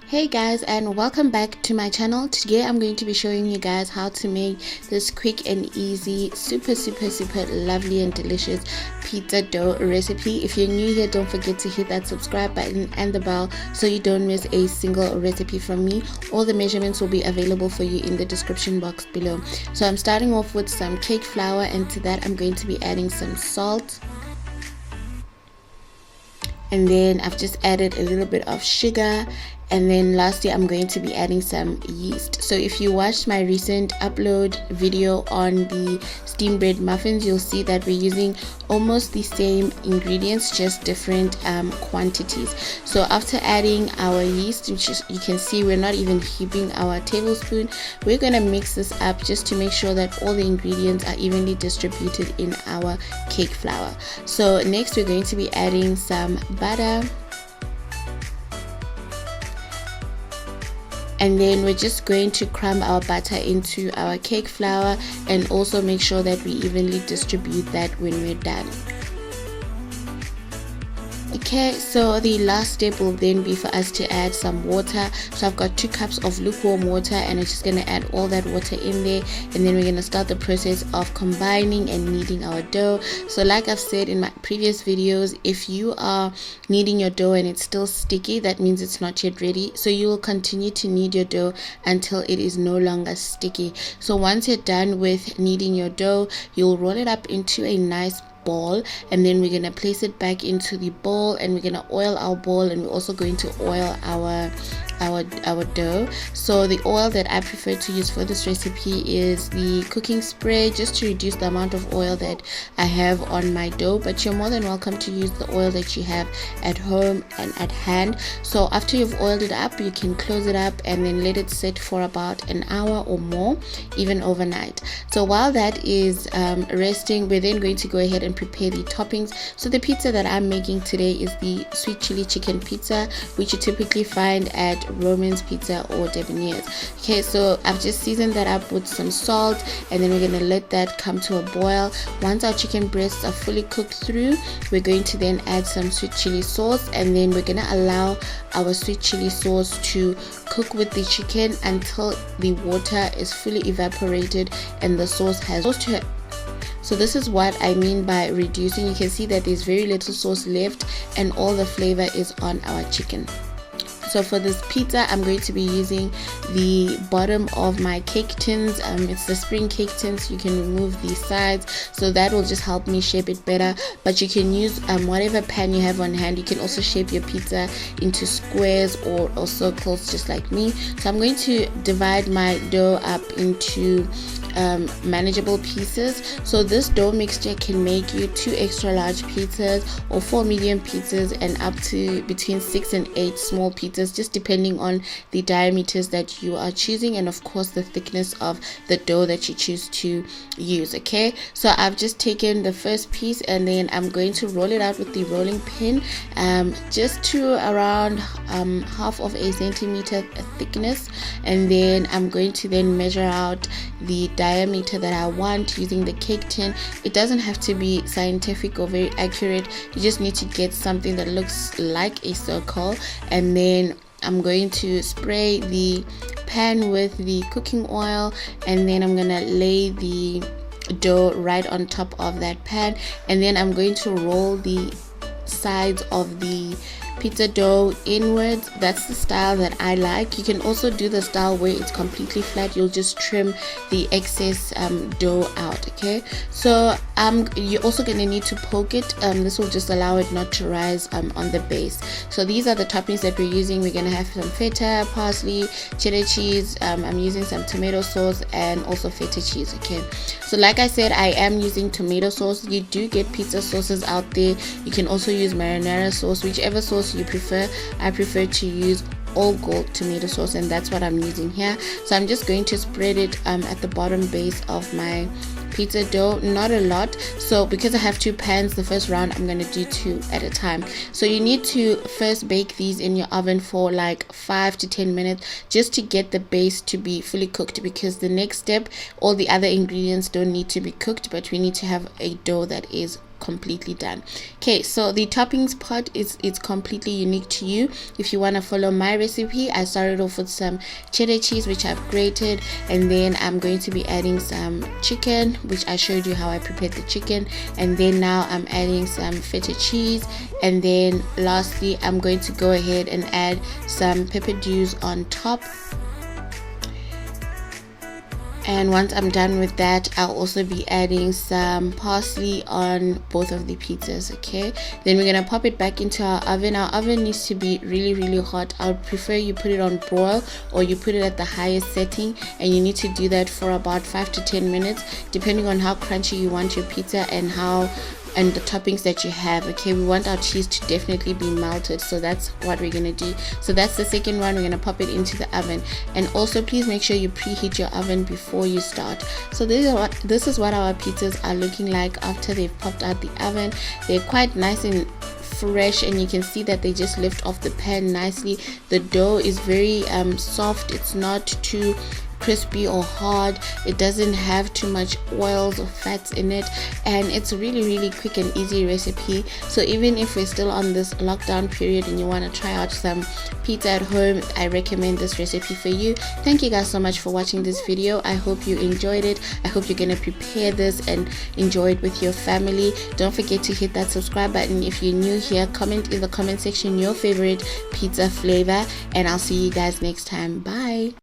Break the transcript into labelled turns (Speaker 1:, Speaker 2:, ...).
Speaker 1: Hey guys, and welcome back to my channel. Today I'm going to be showing you guys how to make this quick and easy, super lovely and delicious pizza dough recipe. If you're new here, don't forget to hit that subscribe button and the bell so you don't miss a single recipe from me. All the measurements will be available for you in the description box below. So I'm starting off with some cake flour, and to that I'm going to be adding some salt. And then I've just added a little bit of sugar, and then lastly I'm going to be adding some yeast. So if you watched my recent upload video on the steam bread muffins, you'll see that we're using almost the same ingredients, just different quantities. So after adding our yeast, which is, you can see we're not even heaping our tablespoon, we're going to mix this up just to make sure that all the ingredients are evenly distributed in our cake flour. So next we're going to be adding some butter, and then we're just going to crumb our butter into our cake flour and also make sure that we evenly distribute that when we're done. Okay, so the last step will then be for us to add some water. So I've got 2 cups of lukewarm water, and I'm just going to add all that water in there, and then we're going to start the process of combining and kneading our dough. So like I've said in my previous videos, if you are kneading your dough and it's still sticky, that means it's not yet ready. So you will continue to knead your dough until it is no longer sticky. So once you're done with kneading your dough, you'll roll it up into a nice ball, and then we're going to place it back into the bowl, and we're going to oil our bowl, and we're also going to oil our dough. So the oil that I prefer to use for this recipe is the cooking spray, just to reduce the amount of oil that I have on my dough, but you're more than welcome to use the oil that you have at home and at hand. So after you've oiled it up, you can close it up and then let it sit for about an hour or more, even overnight. So while that is resting, we're then going to go ahead and prepare the toppings. So the pizza that I'm making today is the sweet chili chicken pizza, which you typically find at Roman's Pizza or Deboniars. Okay, so I've just seasoned that up with some salt, and then we're going to let that come to a boil. Once our chicken breasts are fully cooked through, we're going to then add some sweet chili sauce, and then we're going to allow our sweet chili sauce to cook with the chicken until the water is fully evaporated and the sauce has So this is what I mean by reducing. You can see that there's very little sauce left and all the flavor is on our chicken. So for this pizza, I'm going to be using the bottom of my cake tins. It's the spring cake tins. You can remove the sides, so that will just help me shape it better. But you can use whatever pan you have on hand. You can also shape your pizza into squares or circles, just like me. So I'm going to divide my dough up into manageable pieces. So this dough mixture can make you 2 extra large pizzas or 4 medium pizzas and up to between 6 and 8 small pizzas, just depending on the diameters that you are choosing and of course the thickness of the dough that you choose to use. Okay, so I've just taken the first piece and then I'm going to roll it out with the rolling pin just to around half of a centimeter thickness, and then I'm going to then measure out the diameter that I want using the cake tin. It doesn't have to be scientific or very accurate. You just need to get something that looks like a circle, and then I'm going to spray the pan with the cooking oil, and then I'm gonna lay the dough right on top of that pan, and then I'm going to roll the sides of the pizza dough inwards. That's the style that I like. You can also do the style where it's completely flat. You'll just trim the excess dough out. Okay, so you're also going to need to poke it. This will just allow it not to rise on the base. So these are the toppings that we're using. We're going to have some feta, parsley, cheddar cheese. I'm using some tomato sauce and also feta cheese. Okay, so like I said, I am using tomato sauce. You do get pizza sauces out there. You can also use marinara sauce, whichever sauce you prefer. I prefer to use all gold tomato sauce, and that's what I'm using here. So I'm just going to spread it at the bottom base of my pizza dough, not a lot. So because I have 2 pans, the first round I'm going to do 2 at a time. So you need to first bake these in your oven for like 5 to 10 minutes just to get the base to be fully cooked, because the next step, all the other ingredients don't need to be cooked, but we need to have a dough that is completely done. Okay, so the toppings part is it's completely unique to you. If you want to follow my recipe, I started off with some cheddar cheese, which I've grated, and then I'm going to be adding some chicken, which I showed you how I prepared the chicken, and then now I'm adding some feta cheese, and then lastly I'm going to go ahead and add some pepper dews on top. And once I'm done with that, I'll also be adding some parsley on both of the pizzas. Okay, then we're gonna pop it back into our oven. Our oven needs to be really hot. I would prefer you put it on broil or you put it at the highest setting, and you need to do that for about 5 to 10 minutes depending on how crunchy you want your pizza and the toppings that you have. Okay, we want our cheese to definitely be melted, so that's what we're gonna do. So that's the second one. We're gonna pop it into the oven, and also please make sure you preheat your oven before you start. So this is what our pizzas are looking like after they've popped out the oven. They're quite nice and fresh, and you can see that they just lift off the pan nicely. The dough is very soft. It's not too crispy or hard. It doesn't have too much oils or fats in it, and it's a really quick and easy recipe. So even if we're still on this lockdown period and you want to try out some pizza at home, I recommend this recipe for you. Thank you guys so much for watching this video. I hope you enjoyed it. I hope you're gonna prepare this and enjoy it with your family. Don't forget to hit that subscribe button if you're new here. Comment in the comment section your favorite pizza flavor, and I'll see you guys next time. Bye.